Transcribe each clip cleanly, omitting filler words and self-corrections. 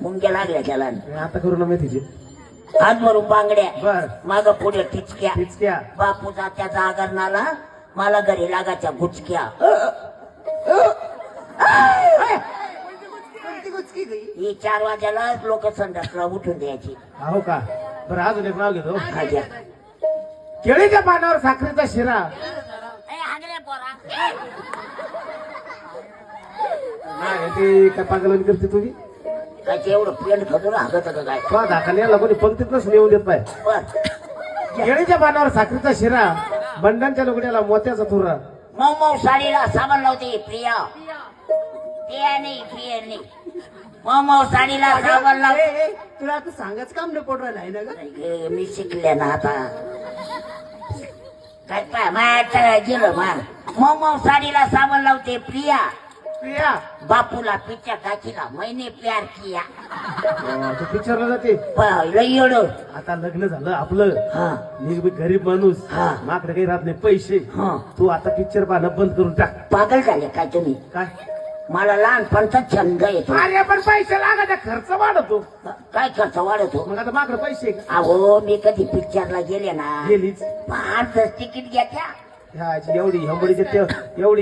मुंग्या लागल्या त्याला आता करू ना मेथीची हात भरून बांगड्या बर माग पुढे टिचक्या पिचक्या बापूचा त्याचा आगरणाला मला घरी लागायच्या गुचक्या ही 4 वाजायला लोक संडासला उठून द्यायची हो का बरं अजून एक नाव घेतो हा घ्या. केळीच्या पानावर साखरेचा शिरा नाही ते काय पागलवाणी करते तुम्ही काय ते एवढं पेंट खजून हागत का काय तो दाखल याला कोणी पंक्तीतच नेऊन देत नाही बर केळीच्या पानावर साखरेचा शिरा बंडांच्या लुगड्याला मोत्याचा थुरा मऊ मऊ साडीला साबण लावते प्रिया प्रिया नाही मऊ मऊ साडीला साबण लावते तुला आता सांगायचं काम न पडू राहिलं आहे ना ग मी शिकले ना आता काय काय माझ्या गेलं मऊ मऊ साडीला साबण लावते प्रिया प्रिया बापूला पिच्या काकीला मैंने प्यार किया तू पिक्चरला जाते लय आता लग्न झालं आपलं हा मी बी गरीब माणूस हा. माकडे काही राहत नाही पैसे हा तू आता पिक्चर पाहणं बंद करून टाक पागल झाले काय तुम्ही काय मला लहानपणचा छंद येतो अरे पण पैसे लागायचा खर्च वाढतो काय खर्च वाढतो मग आता माकडे पैसे का? अहो मी कधी पिक्चरला गेले ना गेलीच 5 तिकीट घ्या ह्याची एवढी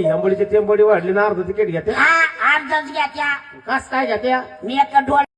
हंबडीची टेंबडी वाढली ना अर्ध तिकीट घेते अर्धच घ्या कस काय घेत्या मी एका डोळ्या